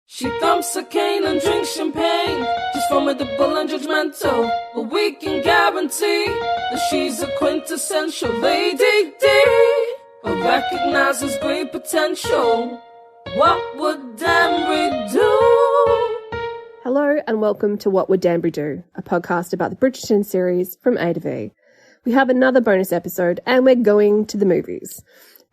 She thumps a cane and drinks champagne. She's formidable and judgmental, but we can guarantee that she's a quintessential Lady D, who recognizes great potential. What would Danbury do? Hello and welcome to What Would Danbury Do, a podcast about the Bridgerton series from A to V. We have another bonus episode and we're going to the movies.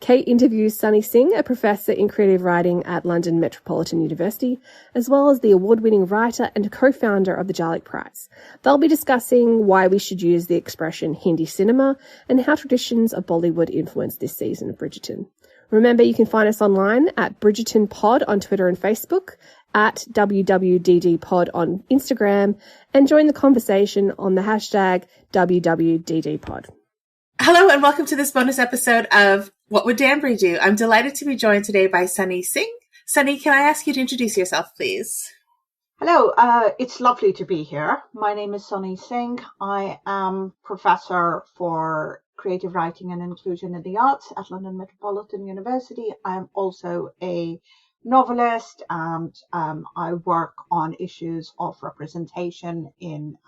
Kate interviews Sunny Singh, a professor in creative writing at London Metropolitan University, as well as the award-winning writer and co-founder of the Jhalak Prize. They'll be discussing why we should use the expression Hindi cinema and how traditions of Bollywood influence this season of Bridgerton. Remember, you can find us online at Bridgerton Pod on Twitter and Facebook, at WWDDpod on Instagram, and join the conversation on the hashtag WWDDpod. Hello and welcome to this bonus episode of What Would Danbury Do? I'm delighted to be joined today by Sunny Singh. Sunny, can I ask you to introduce yourself, please? Hello, it's lovely to be here. My name is Sunny Singh. I am professor for creative writing and inclusion in the arts at London Metropolitan University. I am also a novelist and I work on issues of representation in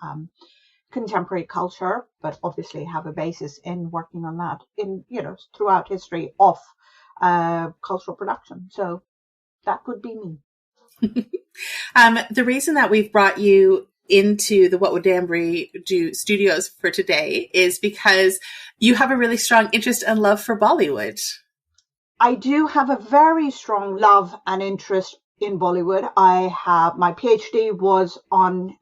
contemporary culture, but obviously have a basis in working on that in, throughout history of cultural production. So that would be me. The reason that we've brought you into the What Would Danbury Do studios for today is because you have a really strong interest and love for Bollywood. I do have a very strong love and interest in Bollywood. I have my PhD was on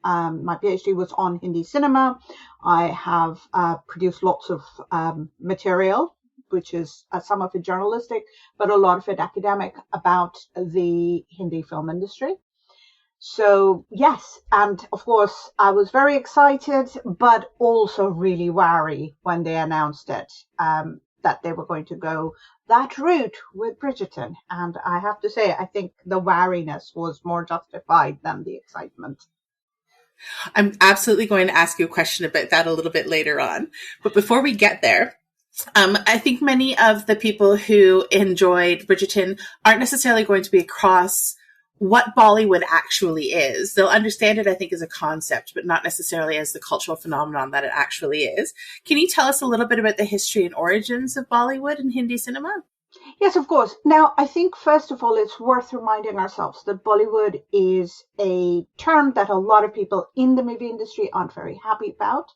Hindi cinema. I have produced lots of material, which is some of it journalistic, but a lot of it academic, about the Hindi film industry. So yes, and of course I was very excited, but also really wary when they announced it, that they were going to go that route with Bridgerton. And I have to say, I think the wariness was more justified than the excitement. I'm absolutely going to ask you a question about that a little bit later on. But before we get there, I think many of the people who enjoyed Bridgerton aren't necessarily going to be across what Bollywood actually is. They'll understand it, I think, as a concept, but not necessarily as the cultural phenomenon that it actually is. Can you tell us a little bit about the history and origins of Bollywood and Hindi cinema? Yes, of course. Now, I think, first of all, it's worth reminding ourselves that Bollywood is a term that a lot of people in the movie industry aren't very happy about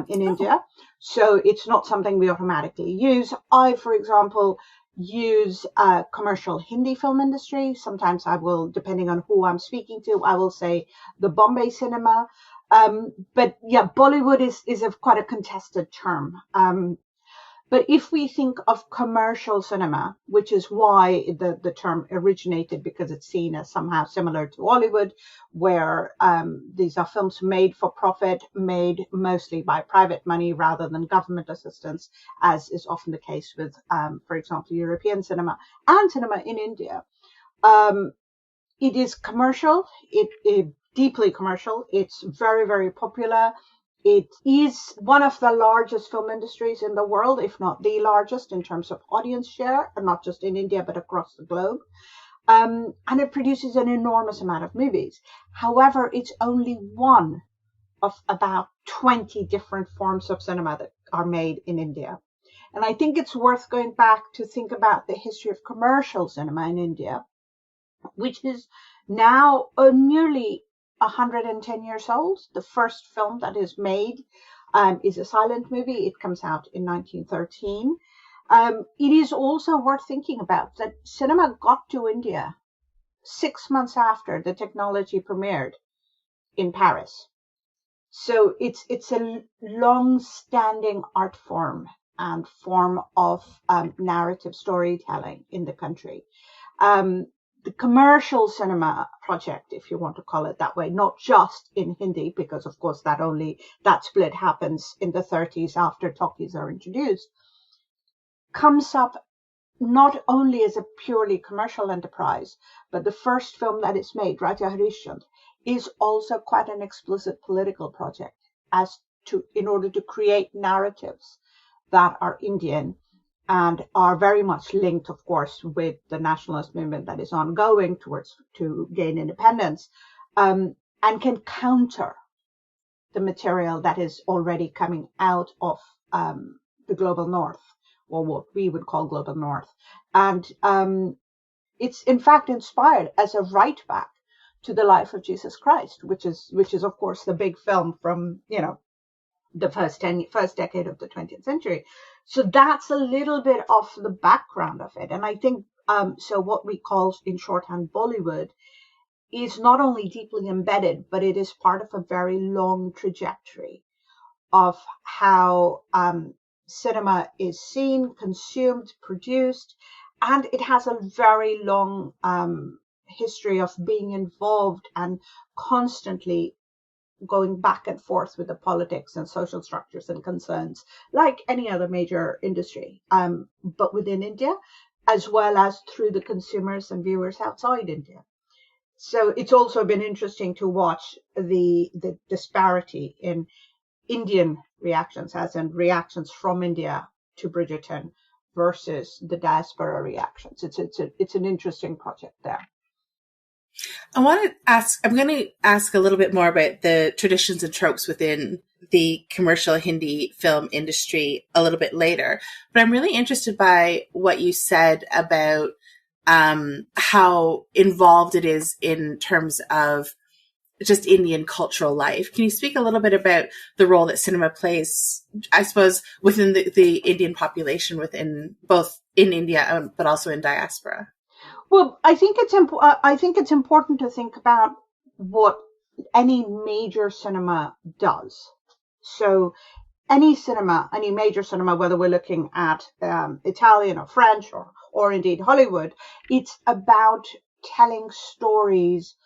in India. So it's not something we automatically use. I, for example, use commercial Hindi film industry. Sometimes I will, depending on who I'm speaking to, I will say the Bombay cinema. But yeah, Bollywood is quite a contested term. But if we think of commercial cinema, which is why the term originated, because it's seen as somehow similar to Hollywood, where these are films made for profit, made mostly by private money rather than government assistance, as is often the case with, for example, European cinema and cinema in India. It is commercial, it deeply commercial. It's very, very popular. It is one of the largest film industries in the world, if not the largest in terms of audience share, and not just in India, but across the globe. And it produces an enormous amount of movies. However, it's only one of about 20 different forms of cinema that are made in India. And I think it's worth going back to think about the history of commercial cinema in India, which is now nearly 110 years old. The first film that is made is a silent movie. It comes out in 1913. It is also worth thinking about that cinema got to India 6 months after the technology premiered in Paris. So it's a long-standing art form and form of narrative storytelling in the country. The commercial cinema project, if you want to call it that way, not just in Hindi, because of course that split happens in the 30s after talkies are introduced, comes up not only as a purely commercial enterprise, but the first film that is made, Raja Harishchandra, is also quite an explicit political project in order to create narratives that are Indian and are very much linked, of course, with the nationalist movement that is ongoing to gain independence, and can counter the material that is already coming out of the global north, or what we would call global north. And it's in fact inspired as a right back to the life of Jesus Christ, which is of course the big film from, the first decade of the 20th century. So that's a little bit of the background of it. And I think, so what we call in shorthand Bollywood is not only deeply embedded, but it is part of a very long trajectory of how cinema is seen, consumed, produced, and it has a very long history of being involved and constantly going back and forth with the politics and social structures and concerns, like any other major industry, but within India, as well as through the consumers and viewers outside India. So it's also been interesting to watch the disparity in Indian reactions, as in reactions from India to Bridgerton versus the diaspora reactions. It's an interesting project there. I'm going to ask a little bit more about the traditions and tropes within the commercial Hindi film industry a little bit later. But I'm really interested by what you said about how involved it is in terms of just Indian cultural life. Can you speak a little bit about the role that cinema plays, I suppose, within the Indian population, within both in India, but also in diaspora? Well, I think it's important to think about what any major cinema does. So any major cinema, whether we're looking at Italian or French or indeed Hollywood, it's about telling stories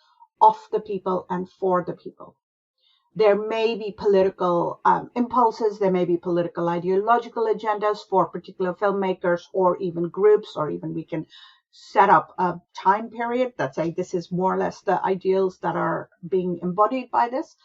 of the people and for the people. There may be political impulses, there may be political ideological agendas for particular filmmakers or even groups, or even we can set up a time period that say this is more or less the ideals that are being embodied by this.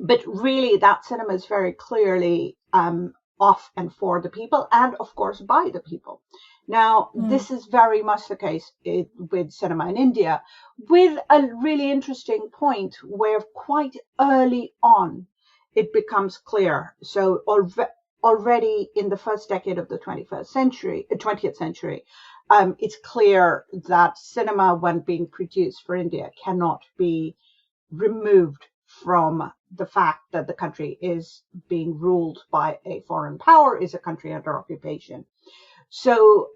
But really that cinema is very clearly of and for the people, and of course by the people. Now, this is very much the case with cinema in India, with a really interesting point where quite early on it becomes clear. So already in the first decade of the 20th century, it's clear that cinema, when being produced for India, cannot be removed from the fact that the country is being ruled by a foreign power, is a country under occupation. So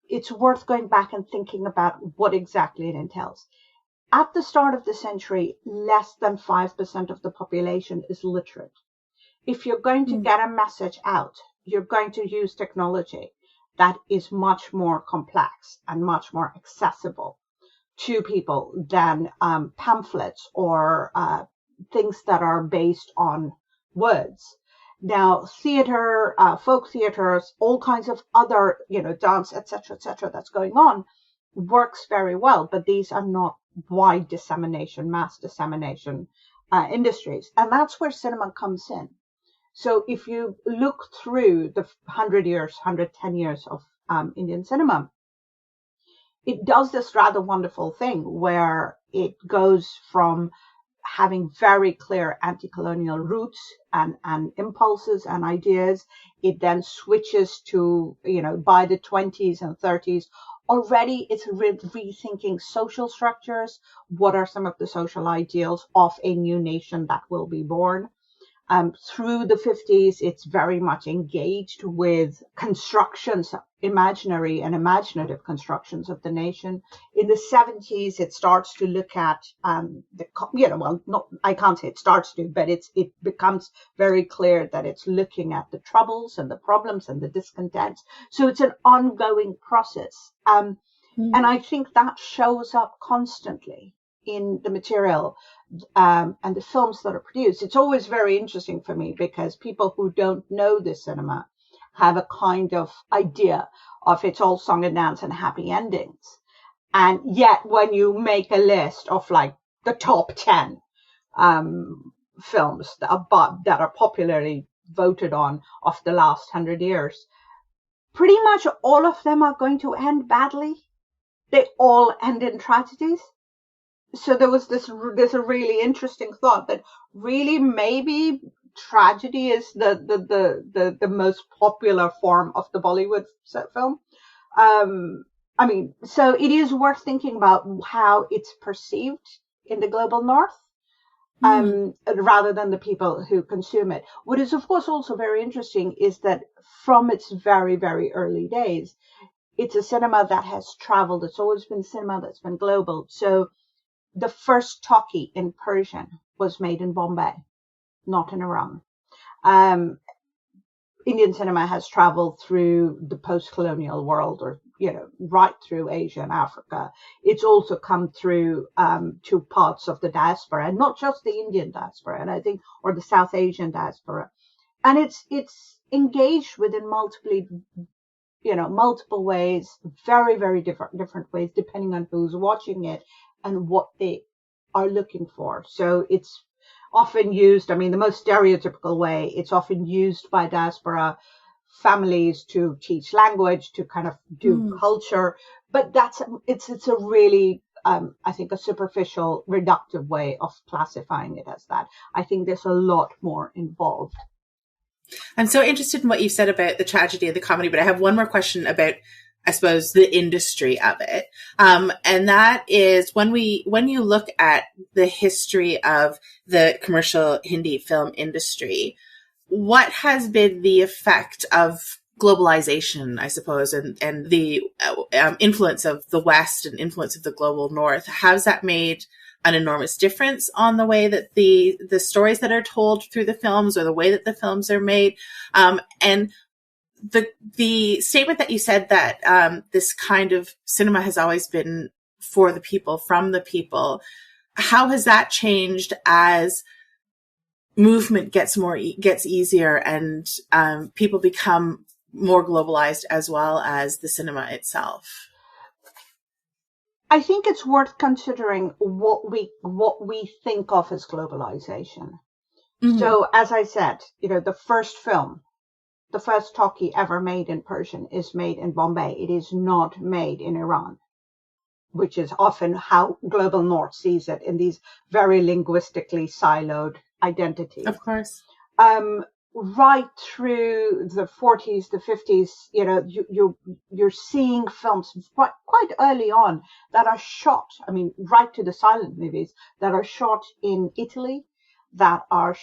it's worth going back and thinking about what exactly it entails. At the start of the century, less than 5% of the population is literate. If you're going to get a message out, you're going to use technology that is much more complex and much more accessible to people than pamphlets or things that are based on words. Now, theater, folk theaters, all kinds of other, dance, etc., that's going on, works very well, but these are not wide dissemination, mass dissemination industries. And that's where cinema comes in. So if you look through the 110 years of Indian cinema, it does this rather wonderful thing where it goes from having very clear anti-colonial roots and impulses and ideas. It then switches to, by the 20s and 30s, already it's rethinking social structures. What are some of the social ideals of a new nation that will be born? Through the 50s, it's very much engaged with constructions, imaginary and imaginative constructions of the nation. In the 70s, it starts to look at I can't say it starts to, but it becomes very clear that it's looking at the troubles and the problems and the discontents. So it's an ongoing process. And I think that shows up constantly in the material and the films that are produced. It's always very interesting for me because people who don't know this cinema have a kind of idea of it's all song and dance and happy endings. And yet when you make a list of like the top 10 films that are popularly voted on of the last 100 years, pretty much all of them are going to end badly. They all end in tragedies. So there was this a really interesting thought that really maybe tragedy is the most popular form of the Bollywood film. I mean, so it is worth thinking about how it's perceived in the global north, rather than the people who consume it. What is, of course, also very interesting is that from its very, very early days, it's a cinema that has traveled. It's always been cinema that's been global. So the first talkie in Persian was made in Bombay, not in Iran. Indian cinema has traveled through the post-colonial world, or right through Asia and Africa. It's also come through to parts of the diaspora, and not just the Indian diaspora, and I think, or the South Asian diaspora. And it's engaged within multiple ways, very, very different ways, depending on who's watching it and what they are looking for. So it's often used, I mean, the most stereotypical way, it's often used by diaspora families to teach language, to kind of do culture. But it's a really, I think, a superficial, reductive way of classifying it as that. I think there's a lot more involved. I'm so interested in what you said about the tragedy and the comedy, but I have one more question about, I suppose, the industry of it. And that is when you look at the history of the commercial Hindi film industry, what has been the effect of globalization, I suppose, and the influence of the West and influence of the global North? Has that made an enormous difference on the way that the stories that are told through the films, or the way that the films are made? And the statement that you said that this kind of cinema has always been for the people, from the people, how has that changed as movement gets easier and people become more globalized, as well as the cinema itself? I think it's worth considering what we think of as globalization. Mm-hmm. So, as I said, the first talkie ever made in Persian is made in Bombay. It is not made in Iran, which is often how global North sees it, in these very linguistically siloed identities. Of course. Right through the 40s, the 50s, you're seeing films quite early on that are shot, I mean, right to the silent movies, that are shot in Italy, that are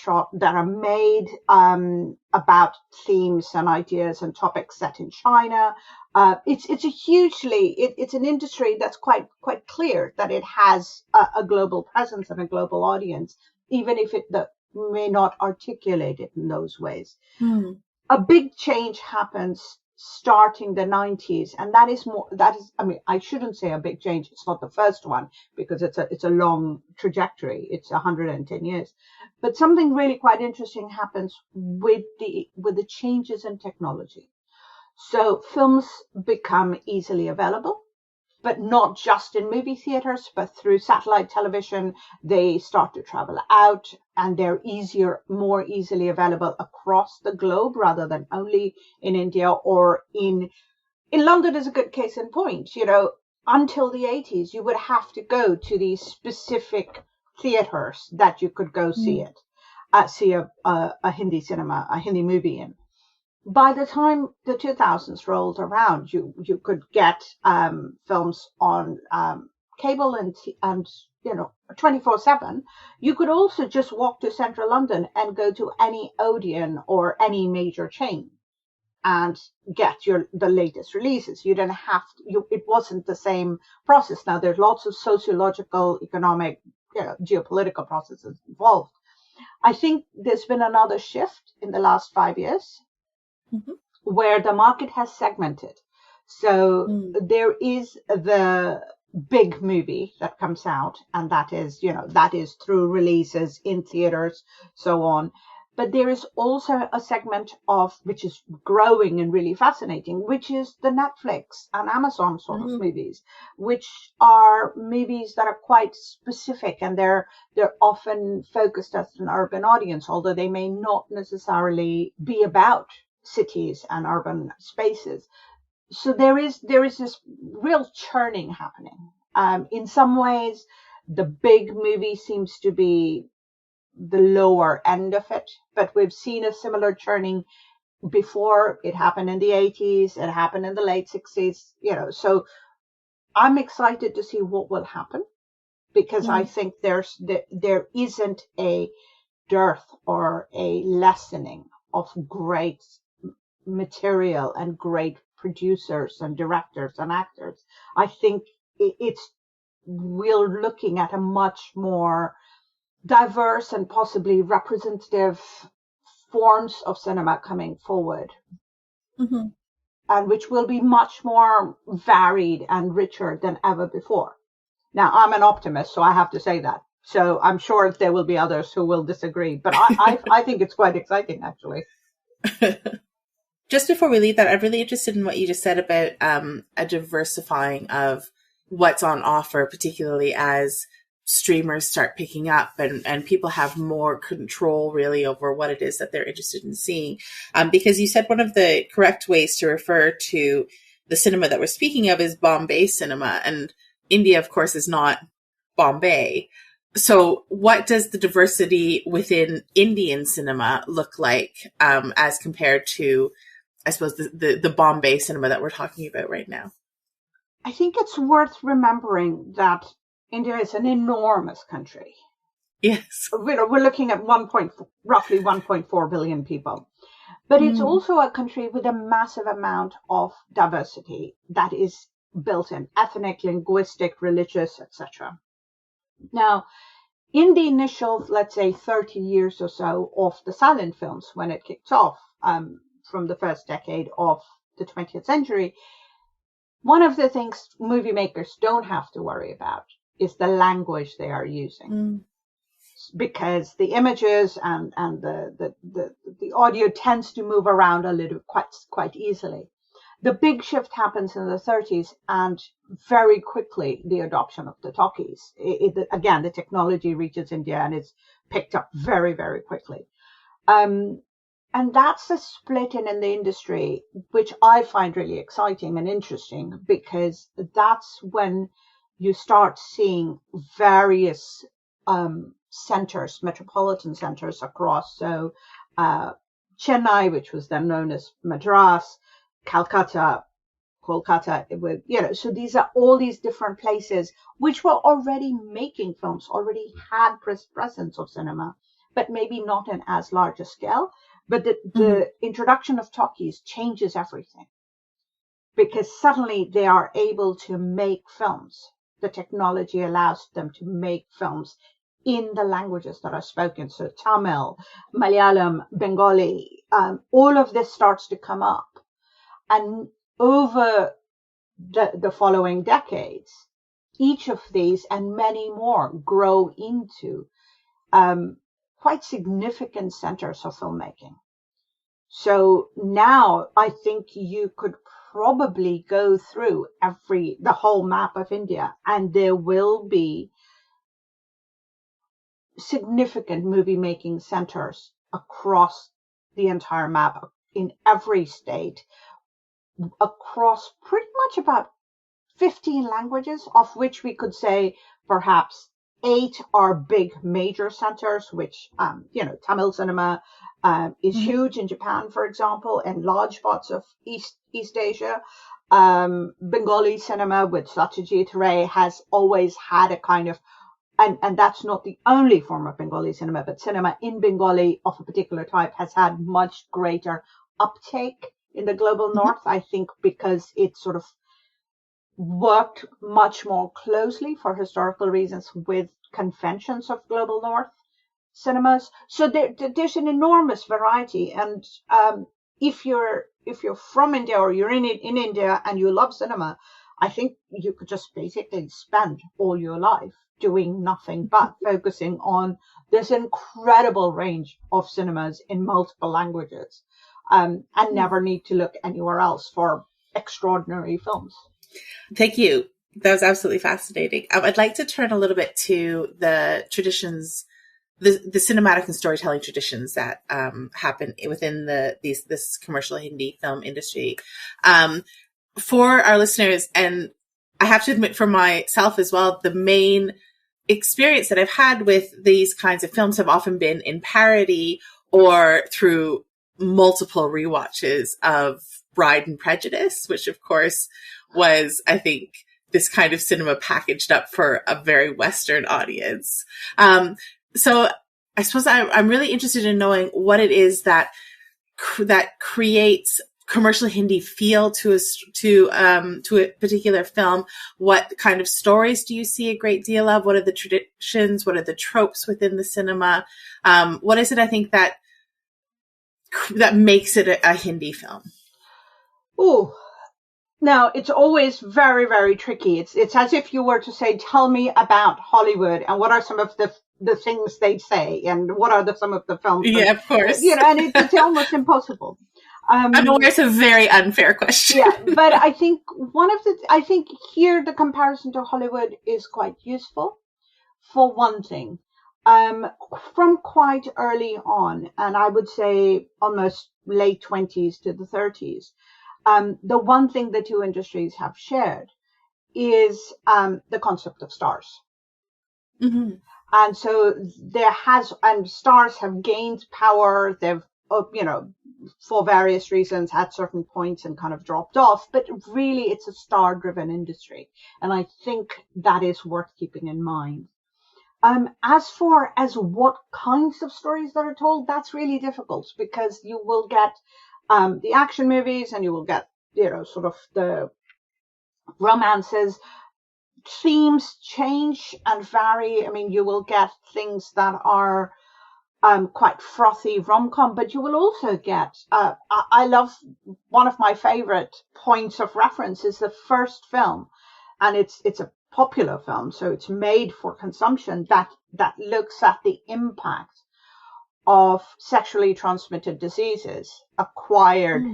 made about themes and ideas and topics set in China. It's an industry that's quite clear that it has a global presence and a global audience, even if it may not articulate it in those ways. A big change happens starting the 90s, and I mean, I shouldn't say a big change. It's not the first one, because it's a long trajectory. It's 110 years. But something really quite interesting happens with the changes in technology. So films become easily available, but not just in movie theaters, but through satellite television. They start to travel out, and they're more easily available across the globe, rather than only in India or in London is a good case in point. Until the 80s, you would have to go to these specific theaters that you could go see a Hindi cinema, a Hindi movie in. By the time the 2000s rolled around, you could get films on cable and 24/7. You could also just walk to central London and go to any Odeon or any major chain and get the latest releases. You didn't have to. It wasn't the same process. Now there's lots of sociological, economic, geopolitical processes involved. I think there's been another shift in the last 5 years. Mm-hmm. Where the market has segmented. So there is the big movie that comes out, and that is through releases in theaters, so on. But there is also a segment which is growing and really fascinating, which is the Netflix and Amazon sort of movies, which are movies that are quite specific, and they're often focused as an urban audience, although they may not necessarily be about cities and urban spaces. So there is this real churning happening. In some ways, the big movie seems to be the lower end of it, but we've seen a similar churning before. It happened in the 80s, it happened in the late 60s, so I'm excited to see what will happen, because I think there isn't a dearth or a lessening of great material and great producers and directors and actors. I think we're looking at a much more diverse and possibly representative forms of cinema coming forward, and which will be much more varied and richer than ever before. Now, I'm an optimist, so I have to say that. So I'm sure there will be others who will disagree, but I think it's quite exciting, actually. Just before we leave that, I'm really interested in what you just said about a diversifying of what's on offer, particularly as streamers start picking up and people have more control really over what it is that they're interested in seeing. Because you said one of the correct ways to refer to the cinema that we're speaking of is Bombay cinema. And India, of course, is not Bombay. So what does the diversity within Indian cinema look like as compared to, I suppose, the Bombay cinema that we're talking about right now? I think it's worth remembering that India is an enormous country. Yes. We're looking at roughly 1.4 billion people. But it's also a country with a massive amount of diversity that is built in: ethnic, linguistic, religious, etc. Now, in the initial, let's say, 30 years or so of the silent films, when it kicked off from the first decade of the 20th century, one of the things movie makers don't have to worry about is the language they are using. Because the images and the audio tends to move around a little quite easily. The big shift happens in the 30s, and very quickly the adoption of the talkies. Again, the technology reaches India and it's picked up very, very quickly. And that's a split in the industry, which I find really exciting and interesting, because that's when you start seeing various centers, metropolitan centers across. So Chennai, which was then known as Madras, Kolkata, so these are all these different places which were already making films, already had presence of cinema, but maybe not in as large a scale. But the introduction of talkies changes everything, because suddenly they are able to make films. The technology allows them to make films in the languages that are spoken. So Tamil, Malayalam, Bengali, all of this starts to come up. And over the following decades, each of these and many more grow into quite significant centers of filmmaking. So now I think you could probably go through the whole map of India, and there will be significant movie making centers across the entire map in every state, across pretty much about 15 languages, of which we could say perhaps 8 are big major centers, which, Tamil cinema is huge in Japan, for example, and large parts of East Asia. Bengali cinema with Satyajit Ray has always had a kind of, and that's not the only form of Bengali cinema, but cinema in Bengali of a particular type has had much greater uptake in the global north, I think, because it sort of worked much more closely for historical reasons with conventions of global north cinemas. So there's an enormous variety. And if you're from India or you're in India and you love cinema, I think you could just basically spend all your life doing nothing but focusing on this incredible range of cinemas in multiple languages, and never need to look anywhere else for extraordinary films. Thank you. That was absolutely fascinating. I'd like to turn a little bit to the traditions the cinematic and storytelling traditions that happen within this commercial Hindi film industry. For our listeners, and I have to admit for myself as well, the main experience that I've had with these kinds of films have often been in parody or through multiple rewatches of Bride and Prejudice, which of course was, I think, this kind of cinema packaged up for a very Western audience. So I suppose I'm really interested in knowing what it is that creates commercial Hindi feel to a particular film. What kind of stories do you see a great deal of? What are the traditions? What are the tropes within the cinema? What is it, I think, that makes it a Hindi film? Oh, now it's always very, very tricky. It's as if you were to say, tell me about Hollywood and what are some of the things they say and what are some of the films. Yeah, of course. And it's almost impossible. I'm aware it's a very unfair question. Yeah, but I think I think here the comparison to Hollywood is quite useful for one thing. From quite early on, and I would say almost late 20s to the 30s, the one thing the two industries have shared is the concept of stars. Mm-hmm. And so stars have gained power. They've, for various reasons at certain points and kind of dropped off, but really it's a star driven industry. And I think that is worth keeping in mind. As far as what kinds of stories that are told, that's really difficult because you will get the action movies and you will get, sort of the romances. Themes change and vary. I mean, you will get things that are quite frothy rom-com, but you will also get, I love, one of my favorite points of reference is the first film, and it's a popular film, so it's made for consumption, that looks at the impact of sexually transmitted diseases acquired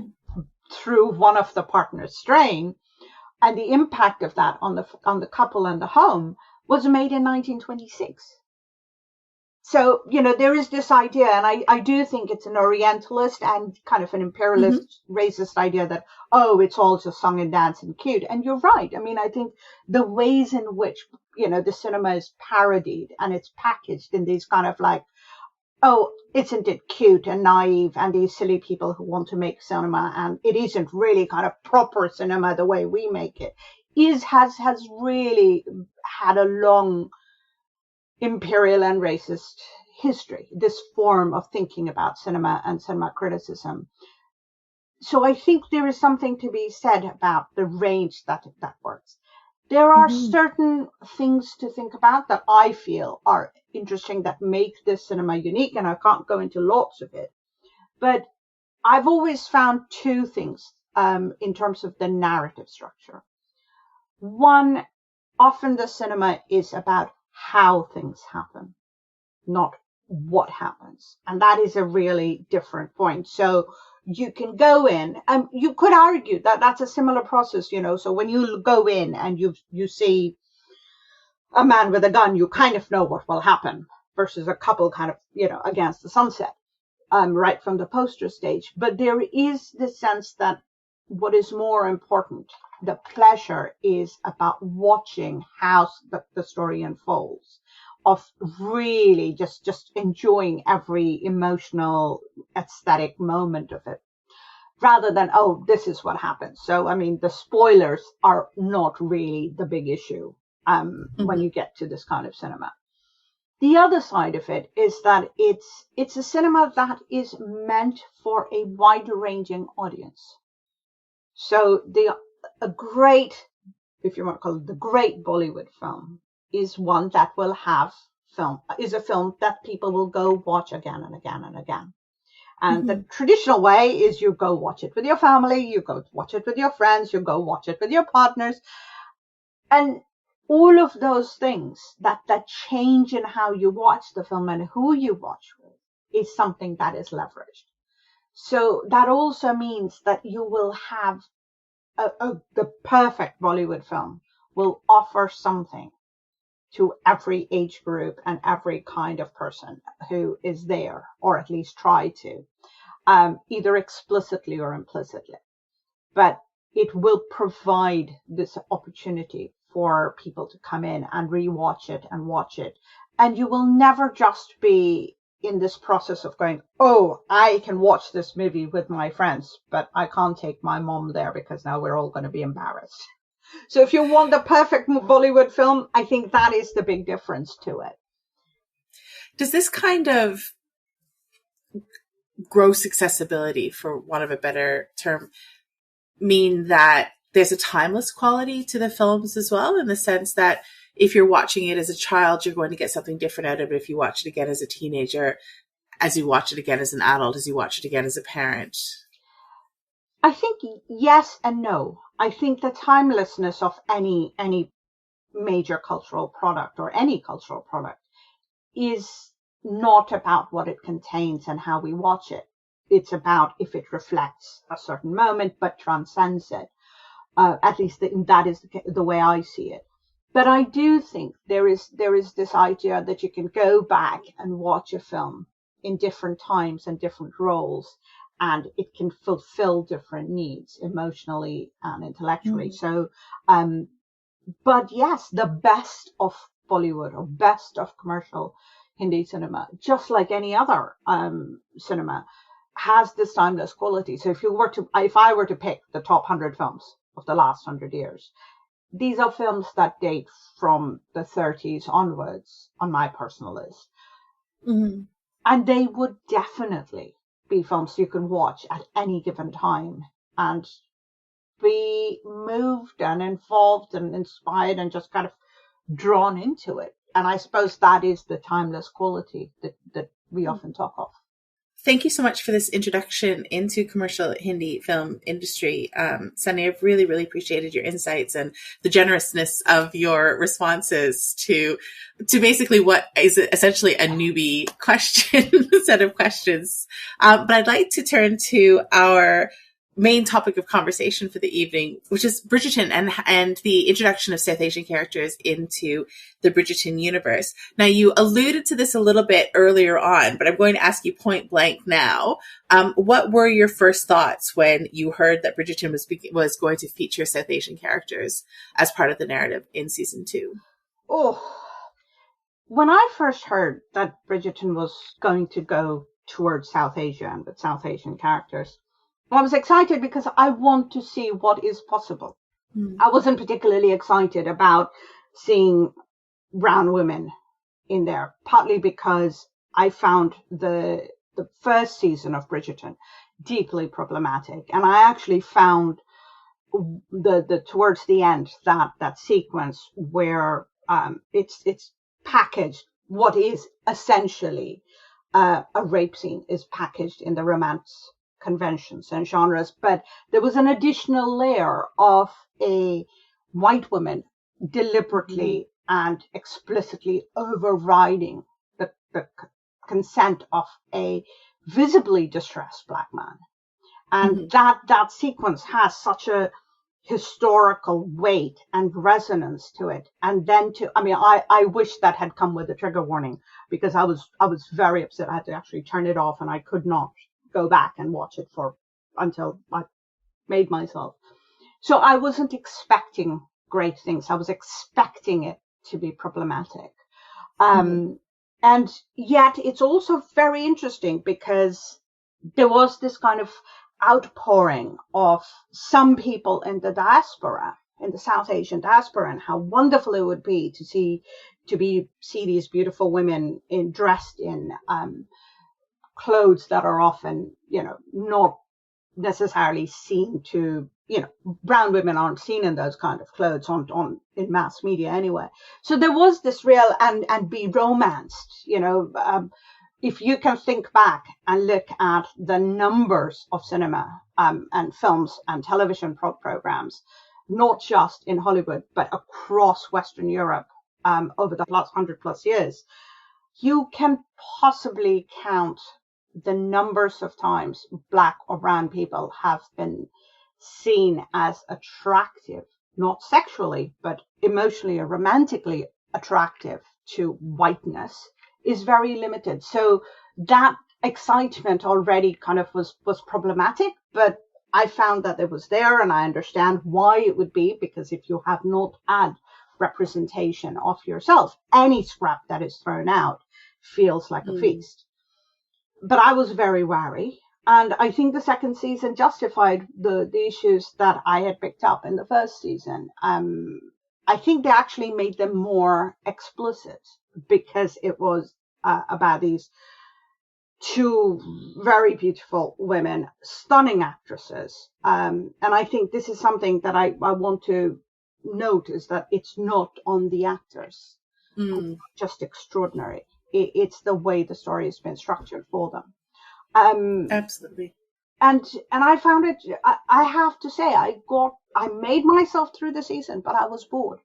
through one of the partner's strain, and the impact of that on the couple and the home was made in 1926. So, there is this idea, and I do think it's an Orientalist and kind of an imperialist, racist idea that, it's all just song and dance and cute. And you're right. I mean, I think the ways in which, the cinema is parodied and it's packaged in these kind of like, isn't it cute and naive and these silly people who want to make cinema and it isn't really kind of proper cinema the way we make it, has really had a long imperial and racist history, this form of thinking about cinema and cinema criticism. So I think there is something to be said about the range that works. There are certain things to think about that I feel are interesting that make this cinema unique, and I can't go into lots of it. But I've always found two things in terms of the narrative structure. One, often the cinema is about how things happen, not what happens. And that is a really different point. So you can go in and you could argue that that's a similar process, so when you go in and you see a man with a gun, you kind of know what will happen versus a couple kind of, against the sunset, right from the poster stage. But there is the sense that what is more important, the pleasure, is about watching how the story unfolds, of really just enjoying every emotional, aesthetic moment of it, rather than, this is what happens. So, I mean, the spoilers are not really the big issue when you get to this kind of cinema. The other side of it is that it's a cinema that is meant for a wide-ranging audience. So a great, if you want to call it the great Bollywood film, is one that will have is a film that people will go watch again and again and again. And the traditional way is you go watch it with your family, you go watch it with your friends, you go watch it with your partners. And all of those things that change in how you watch the film and who you watch with is something that is leveraged. So that also means that you will have the perfect Bollywood film will offer something to every age group and every kind of person who is there, or at least try to, either explicitly or implicitly. But it will provide this opportunity for people to come in and rewatch it and watch it. And you will never just be in this process of going, oh, I can watch this movie with my friends, but I can't take my mom there because now we're all going to be embarrassed. So if you want the perfect Bollywood film, I think that is the big difference to it. Does this kind of gross accessibility, for want of a better term, mean that there's a timeless quality to the films as well, in the sense that if you're watching it as a child, you're going to get something different out of it if you watch it again as a teenager, as you watch it again as an adult, as you watch it again as a parent? I think yes and no. I think the timelessness of any major cultural product or any cultural product is not about what it contains and how we watch it. It's about if it reflects a certain moment but transcends it. At least that is the way I see it. But I do think there is this idea that you can go back and watch a film in different times and different roles, and it can fulfill different needs emotionally and intellectually. So, but yes, the best of Bollywood or best of commercial Hindi cinema, just like any other cinema, has this timeless quality. So if I were to pick the top 100 films of the last 100 years, these are films that date from the 30s onwards on my personal list. Mm-hmm. And they would definitely be films you can watch at any given time and be moved and involved and inspired and just kind of drawn into it. And I suppose that is the timeless quality that we often talk of. Thank you so much for this introduction into commercial Hindi film industry. Sunny, I've really, really appreciated your insights and the generousness of your responses to basically what is essentially a newbie question, set of questions. But I'd like to turn to our main topic of conversation for the evening, which is Bridgerton and the introduction of South Asian characters into the Bridgerton universe. Now, you alluded to this a little bit earlier on, but I'm going to ask you point blank now. What were your first thoughts when you heard that Bridgerton was going to feature South Asian characters as part of the narrative in season 2? Oh, when I first heard that Bridgerton was going to go towards South Asia and with South Asian characters, I was excited because I want to see what is possible. I wasn't particularly excited about seeing brown women in there, partly because I found the first season of Bridgerton deeply problematic. And I actually found the towards the end, that sequence where it's packaged, what is essentially a rape scene is packaged in the romance conventions and genres, but there was an additional layer of a white woman deliberately and explicitly overriding the consent of a visibly distressed black man. And that sequence has such a historical weight and resonance to it. And then I wish that had come with a trigger warning, because I was very upset. I had to actually turn it off and I could not go back and watch it until I made myself. So I wasn't expecting great things. I was expecting it to be problematic. And yet it's also very interesting because there was this kind of outpouring of some people in the diaspora, in the South Asian diaspora, and how wonderful it would be to see these beautiful women dressed in clothes that are often, not necessarily seen to, brown women aren't seen in those kind of clothes in mass media anyway. So there was this real and be romanced, if you can think back and look at the numbers of cinema and films and television programs, not just in Hollywood, but across Western Europe over the last 100+ years, you can possibly count the numbers of times black or brown people have been seen as attractive, not sexually, but emotionally or romantically attractive to whiteness is very limited. So that excitement already kind of was problematic, but I found that it was there, and I understand why it would be, because if you have not had representation of yourself, any scrap that is thrown out feels like a feast. But I was very wary, and I think the second season justified the issues that I had picked up in the first season. I think they actually made them more explicit, because it was about these two very beautiful women, stunning actresses. And I think this is something that I want to note, is that it's not on the actors. It's just extraordinary. It's the way the story has been structured for them. Absolutely. And I found it, I have to say, I made myself through the season, but I was bored.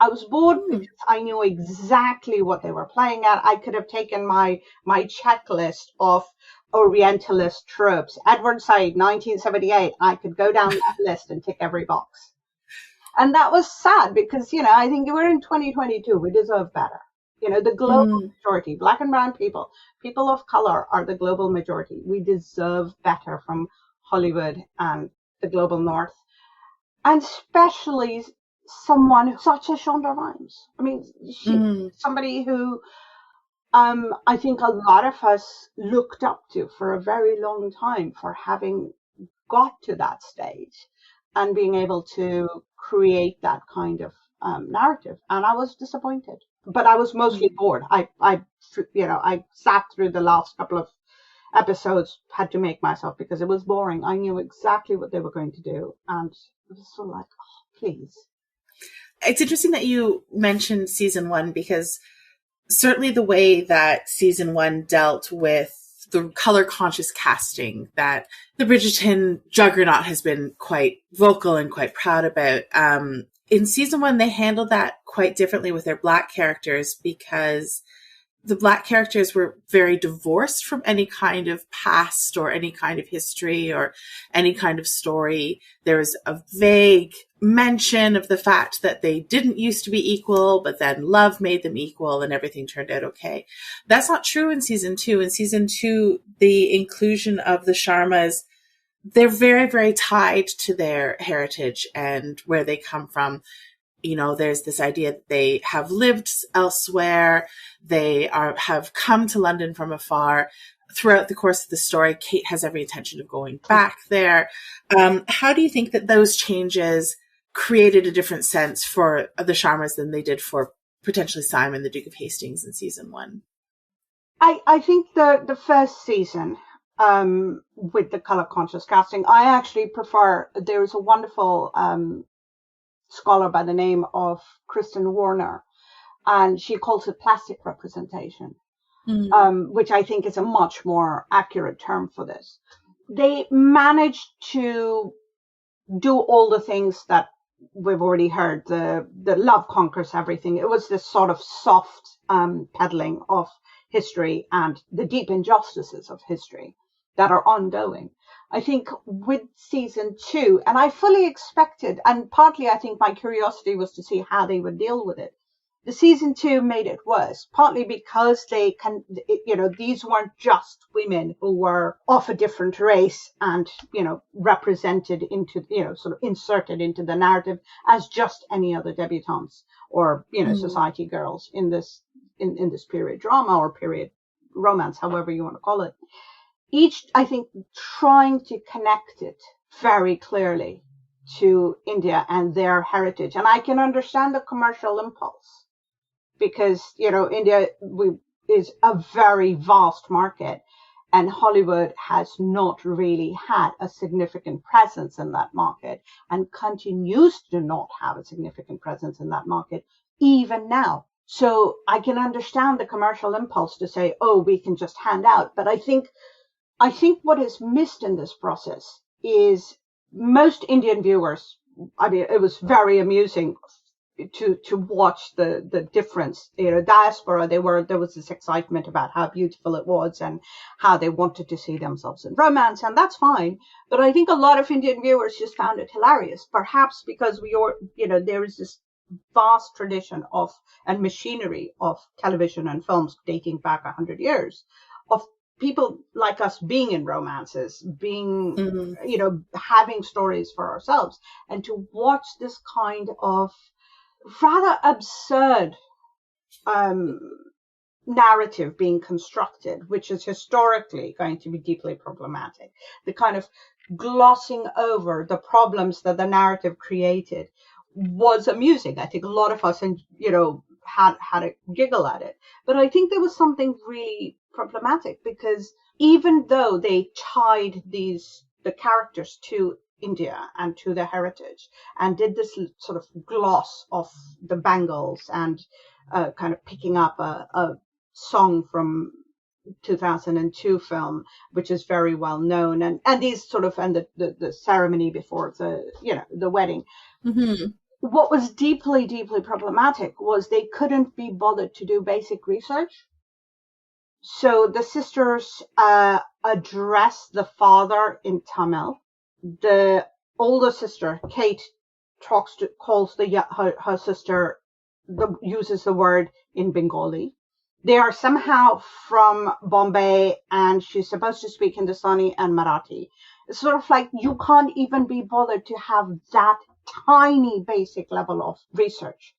I was bored because I knew exactly what they were playing at. I could have taken my checklist of Orientalist tropes. Edward Said, 1978. I could go down that list and tick every box. And that was sad because, I think we're in 2022. We deserve better. The global majority, black and brown people of color are the global majority. We deserve better from Hollywood and the global north. And especially someone such as Shonda Rhimes. I mean, somebody who I think a lot of us looked up to for a very long time for having got to that stage and being able to create that kind of narrative. And I was disappointed, but I was mostly bored. I sat through the last couple of episodes, had to make myself, because it was boring. I knew exactly what they were going to do, and it was so like, oh, please. It's interesting that you mentioned season one, because certainly the way that season one dealt with the color conscious casting that the Bridgerton juggernaut has been quite vocal and quite proud about. In season one, they handled that quite differently with their Black characters, because the Black characters were very divorced from any kind of past or any kind of history or any kind of story. There was a vague mention of the fact that they didn't used to be equal, but then love made them equal and everything turned out okay. That's not true in season two. In season two, the inclusion of the Sharmas, they're very, very tied to their heritage and where they come from. There's this idea that they have lived elsewhere. They have come to London from afar. Throughout the course of the story, Kate has every intention of going back there. How do you think that those changes created a different sense for the Sharmas than they did for potentially Simon, the Duke of Hastings, in season one? I think the first season, with the color conscious casting, I actually prefer. There is a wonderful scholar by the name of Kristen Warner, and she calls it plastic representation, which I think is a much more accurate term for this. They managed to do all the things that we've already heard. The love conquers everything. It was this sort of soft peddling of history and the deep injustices of history that are ongoing. I think with season two, and I fully expected, and partly I think my curiosity was to see how they would deal with it. The season two made it worse, partly because these weren't just women who were of a different race and, represented into, sort of inserted into the narrative as just any other debutantes or, society girls in this period drama or period romance, however you want to call it. Each, I think, trying to connect it very clearly to India and their heritage. And I can understand the commercial impulse because, India is a very vast market, and Hollywood has not really had a significant presence in that market and continues to not have a significant presence in that market even now. So I can understand the commercial impulse to say, oh, we can just hand out. But I think what is missed in this process is most Indian viewers. I mean, it was very amusing to watch the difference. Diaspora, there was this excitement about how beautiful it was and how they wanted to see themselves in romance, and that's fine. But I think a lot of Indian viewers just found it hilarious, perhaps because there is this vast tradition of and machinery of television and films dating back 100 years of people like us being in romances, being, having stories for ourselves, and to watch this kind of rather absurd narrative being constructed, which is historically going to be deeply problematic. The kind of glossing over the problems that the narrative created was amusing. I think a lot of us, had a giggle at it. But I think there was something really problematic, because even though they tied the characters to India and to their heritage and did this sort of gloss of the bangles and kind of picking up a song from 2002 film, which is very well known, and these sort of, and the ceremony before the wedding. Mm-hmm. What was deeply, deeply problematic was they couldn't be bothered to do basic research. So the sisters address the father in Tamil. The older sister, Kate, calls her sister, uses the word in Bengali. They are somehow from Bombay, and she's supposed to speak Hindustani and Marathi. It's sort of like you can't even be bothered to have that tiny basic level of research.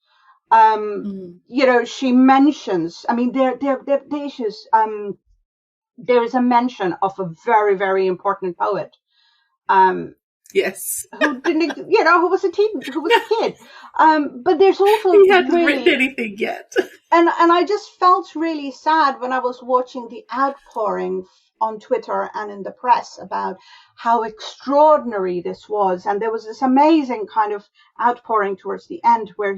She mentions, I mean, the issues, there is a mention of a very, very important poet. Yes. Who didn't, who was a kid. But there's also he hadn't written anything yet. And I just felt really sad when I was watching the outpouring on Twitter and in the press about how extraordinary this was. And there was this amazing kind of outpouring towards the end where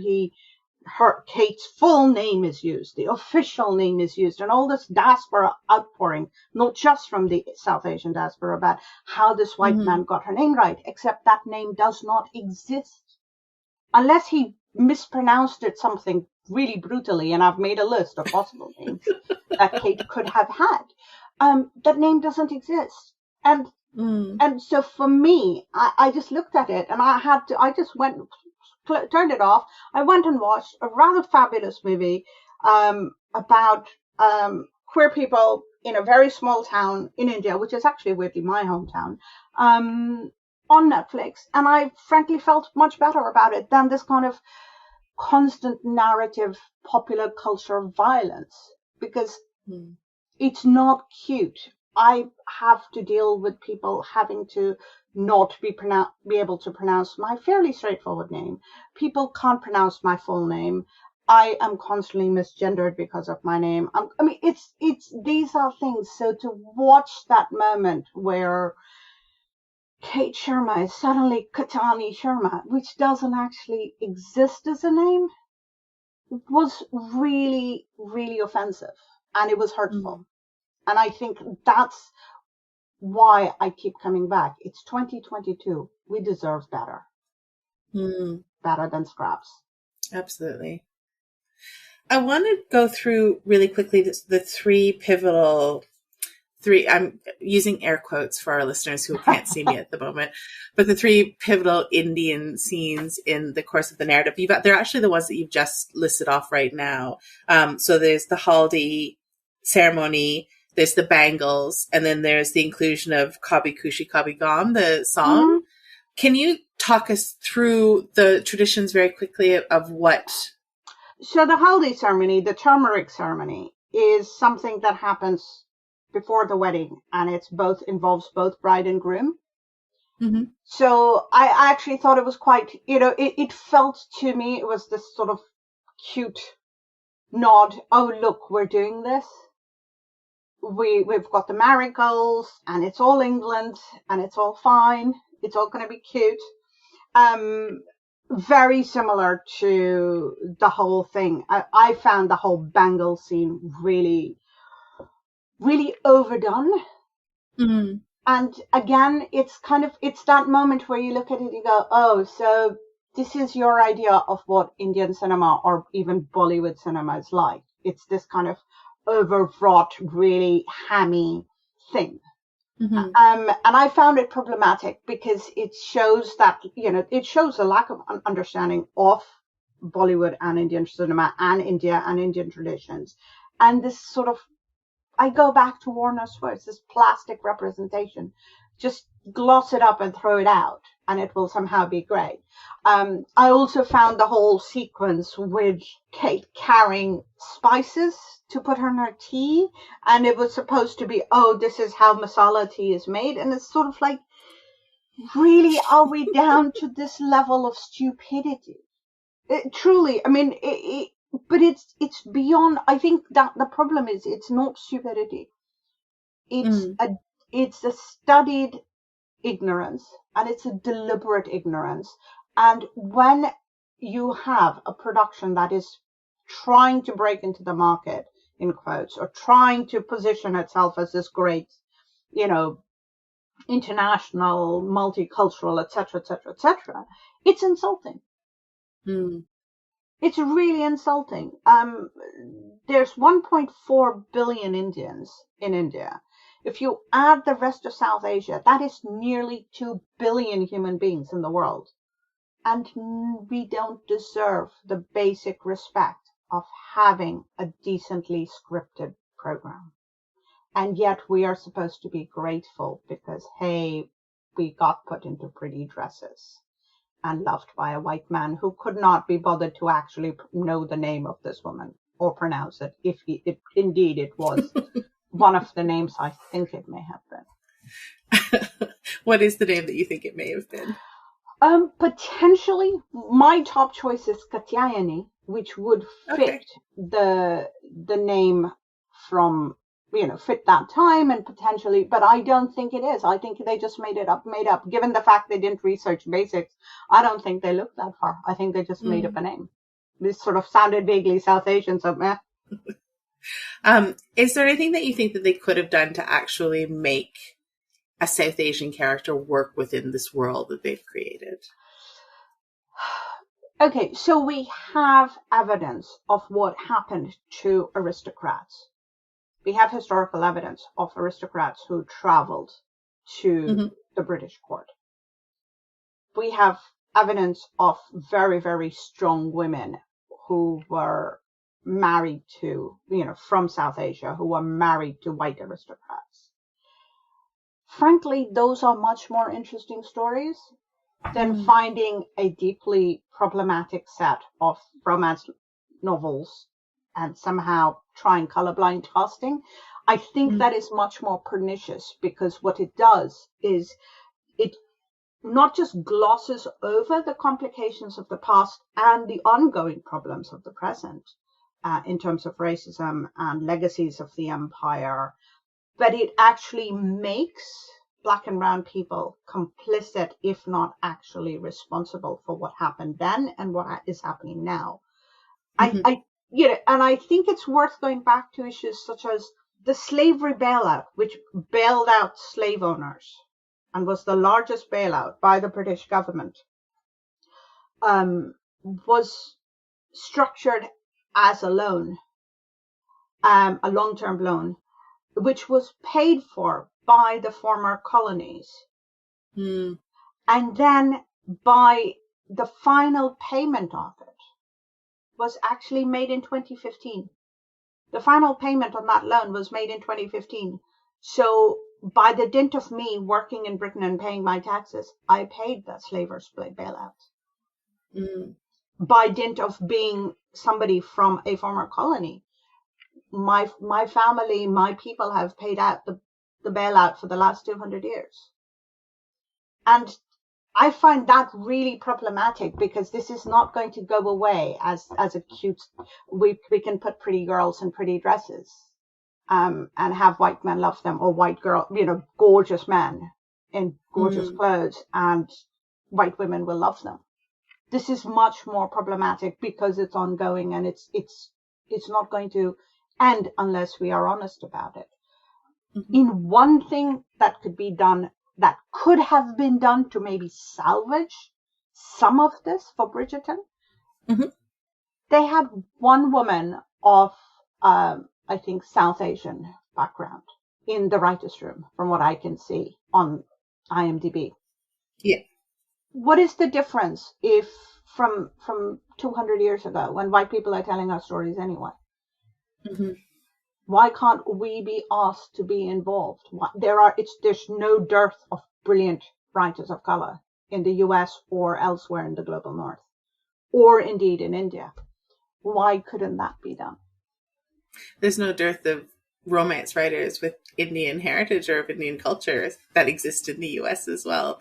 Kate's full name is used, the official name is used, and all this diaspora outpouring, not just from the South Asian diaspora, about how this white man got her name right, except that name does not exist. Unless he mispronounced it something really brutally, and I've made a list of possible names that Kate could have had. That name doesn't exist. And so for me, I just looked at it and I just turned it off. I went and watched a rather fabulous movie about queer people in a very small town in India, which is actually weirdly my hometown, on Netflix. And I frankly felt much better about it than this kind of constant narrative popular culture violence, because it's not cute. I have to deal with people having to not be able to pronounce my fairly straightforward name. People can't pronounce my full name. I am constantly misgendered because of my name. These are things. So to watch that moment where Kate Sharma is suddenly Katani Sharma, which doesn't actually exist as a name, was really, really offensive, and it was hurtful. And I think that's why I keep coming back. It's 2022. We deserve better. Better than scraps. Absolutely. I want to go through really quickly the I'm using air quotes for our listeners who can't see me at the moment, but the three pivotal Indian scenes in the course of the narrative. They're actually the ones that you've just listed off right now. So there's the haldi ceremony, there's the bangles, and then there's the inclusion of Kabhi Khushi Kabhi Gham, the song. Can you talk us through the traditions very quickly of what? So the haldi ceremony, the turmeric ceremony, is something that happens before the wedding, and involves both bride and groom. So I actually thought it was quite, it felt to me, it was this sort of cute nod. Oh, look, we're doing this. We've got the marigolds, and it's all England, and it's all fine. It's all going to be cute. Very similar to the whole thing. I found the whole bangle scene really, really overdone. And again, it's that moment where you look at it and you go, oh, so this is your idea of what Indian cinema or even Bollywood cinema is like. It's this kind of overwrought, really hammy thing. And I found it problematic because it shows that, it shows a lack of understanding of Bollywood and Indian cinema and India and Indian traditions. And this sort of, I go back to Warner's words, this plastic representation. Just gloss it up and throw it out, and it will somehow be great. I also found the whole sequence with Kate carrying spices to put in her tea, and it was supposed to be, oh, this is how masala tea is made. And it's sort of like, really, are we down to this level of stupidity? Truly, I mean, but it's beyond. I think that the problem is it's not stupidity. It's a studied ignorance, and it's a deliberate ignorance. And when you have a production that is trying to break into the market, in quotes, or trying to position itself as this great, international, multicultural, etc., etc., etc., it's insulting. It's really insulting. There's 1.4 billion Indians in India. If you add the rest of South Asia, that is nearly 2 billion human beings in the world. And we don't deserve the basic respect of having a decently scripted program. And yet we are supposed to be grateful because, hey, we got put into pretty dresses and loved by a white man who could not be bothered to actually know the name of this woman or pronounce it, if indeed it was one of the names I think it may have been. What is the name that you think it may have been? Potentially, my top choice is Katyayani, which would fit the name from, fit that time and potentially, but I don't think it is. I think they just made up. Given the fact they didn't research basics, I don't think they looked that far. I think they just made up a name. This sort of sounded vaguely South Asian, so meh. Is there anything that you think that they could have done to actually make a South Asian character work within this world that they've created? Okay, so we have evidence of what happened to aristocrats. We have historical evidence of aristocrats who traveled to the British court. We have evidence of very, very strong women who were married to, from South Asia, who were married to white aristocrats. Frankly, those are much more interesting stories than finding a deeply problematic set of romance novels and somehow trying colorblind casting. I think that is much more pernicious, because what it does is it not just glosses over the complications of the past and the ongoing problems of the present in terms of racism and legacies of the empire, but it actually makes Black and brown people complicit, if not actually responsible, for what happened then and what is happening now. And I think it's worth going back to issues such as the slavery bailout, which bailed out slave owners and was the largest bailout by the British government, was structured as a loan, a long-term loan, which was paid for by the former colonies. And then by the final payment of it was actually made in 2015. The final payment on that loan was made in 2015. So by the dint of me working in Britain and paying my taxes, I paid that slavers' bailout. By dint of being somebody from a former colony, my family, my people have paid out the bailout for the last 200 years. And I find that really problematic, because this is not going to go away as a cute, we can put pretty girls in pretty dresses, and have white men love them, or white girl, gorgeous men in gorgeous clothes, and white women will love them. This is much more problematic because it's ongoing, and it's not going to end unless we are honest about it. In one thing that could be done, that could have been done to maybe salvage some of this for Bridgerton, they had one woman of, I think, South Asian background in the writer's room, from what I can see on IMDb. Yeah. What is the difference if from 200 years ago when white people are telling our stories anyway. Mm-hmm. Why can't we be asked to be involved? There's no dearth of brilliant writers of color in the US or elsewhere in the global north, or indeed in India. Why couldn't that be done? There's no dearth of romance writers with Indian heritage or of Indian culture that exist in the US as well.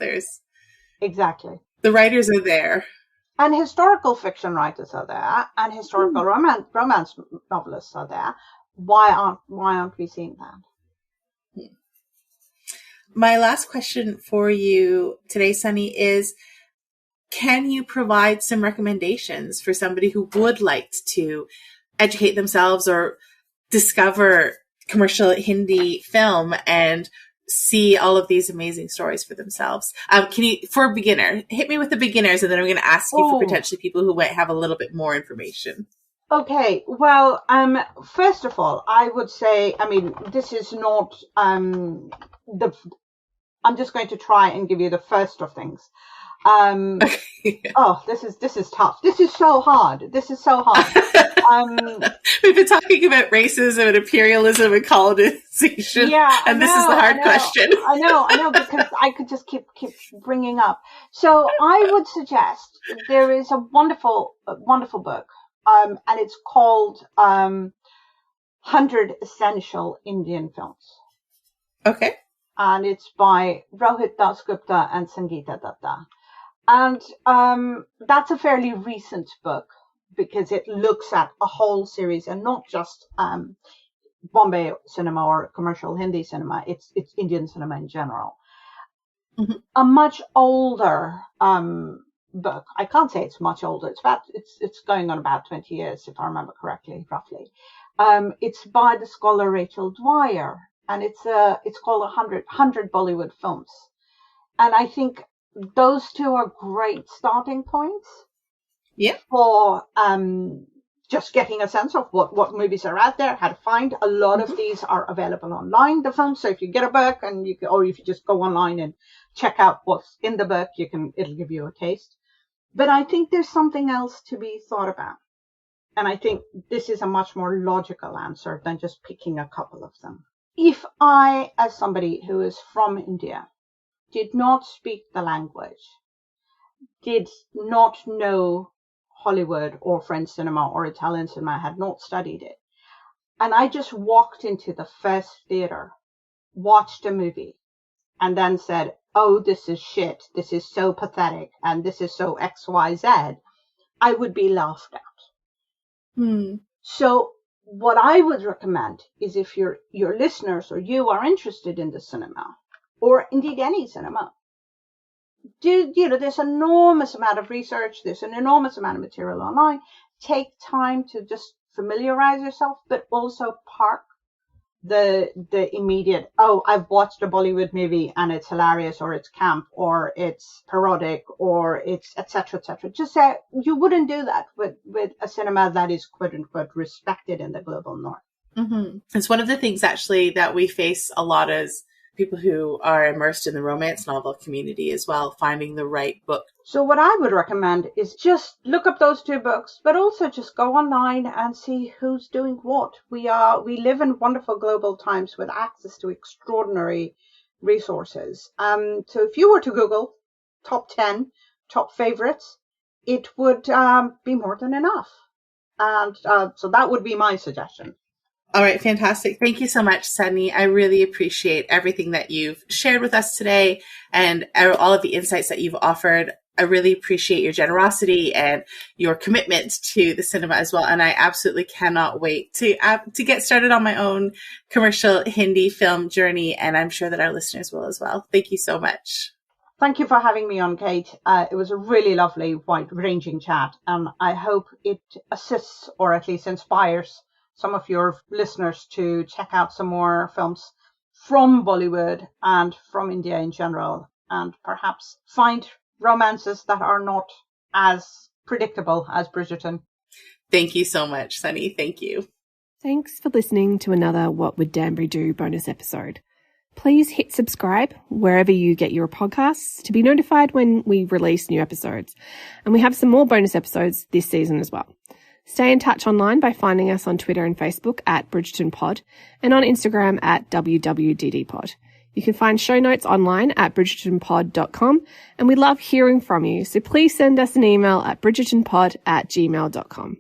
Exactly. The writers are there. And historical fiction writers are there, and historical romance novelists are there. Why aren't we seeing that? My last question for you today, Sunny, is can you provide some recommendations for somebody who would like to educate themselves or discover commercial Hindi film and see all of these amazing stories for themselves? Can you, for a beginner, hit me with the beginners, and then I'm going to ask you for potentially people who might have a little bit more information. Okay, well, first of all, I would say, this is not I'm just going to try and give you the first of things. Oh, this is tough. This is so hard. We've been talking about racism and imperialism and colonization. Yeah, and this is the hard question. I know, because I could just keep bringing up. So I would suggest there is a wonderful book, and it's called 100 Essential Indian Films. Okay. And it's by Rohit Dasgupta and Sangeeta Datta. And that's a fairly recent book because it looks at a whole series and not just Bombay cinema or commercial Hindi cinema. It's Indian cinema in general. Mm-hmm. A much older book. I can't say it's much older. It's going on about 20 years, if I remember correctly, roughly. It's by the scholar Rachel Dwyer, and it's called 100 Bollywood Films. And I think those two are great starting points. Yeah. For just getting a sense of what movies are out there, how to find. A lot of these are available online, the films. So if you get a book and or if you just go online and check out what's in the book, it'll give you a taste. But I think there's something else to be thought about. And I think this is a much more logical answer than just picking a couple of them. If I, as somebody who is from India, did not speak the language, did not know Hollywood or French cinema or Italian cinema, had not studied it, and I just walked into the first theater, watched a movie, and then said, oh, this is shit, this is so pathetic, and this is so XYZ, I would be laughed at. So what I would recommend is if your listeners or you are interested in the cinema, or indeed any cinema, there's an enormous amount of research, there's an enormous amount of material online. Take time to just familiarize yourself, but also park the immediate, oh, I've watched a Bollywood movie and it's hilarious, or it's camp, or it's parodic, or it's etc. etc. Just say you wouldn't do that with a cinema that is quote unquote respected in the global north. Mm-hmm. It's one of the things actually that we face a lot as people who are immersed in the romance novel community as well, finding the right book. So what I would recommend is just look up those two books, but also just go online and see who's doing what. We live in wonderful global times with access to extraordinary resources. So if you were to Google top 10, top favorites, it would be more than enough. And so that would be my suggestion. All right. Fantastic. Thank you so much, Sunny. I really appreciate everything that you've shared with us today and all of the insights that you've offered. I really appreciate your generosity and your commitment to the cinema as well. And I absolutely cannot wait to get started on my own commercial Hindi film journey. And I'm sure that our listeners will as well. Thank you so much. Thank you for having me on, Kate. It was a really lovely, wide-ranging chat. And I hope it assists or at least inspires some of your listeners to check out some more films from Bollywood and from India in general, and perhaps find romances that are not as predictable as Bridgerton. Thank you so much, Sunny. Thank you. Thanks for listening to another What Would Danbury Do bonus episode. Please hit subscribe wherever you get your podcasts to be notified when we release new episodes. And we have some more bonus episodes this season as well. Stay in touch online by finding us on Twitter and Facebook at Bridgerton Pod and on Instagram at WWDDpod. You can find show notes online at bridgertonpod.com, and we love hearing from you, so please send us an email at bridgertonpod@gmail.com.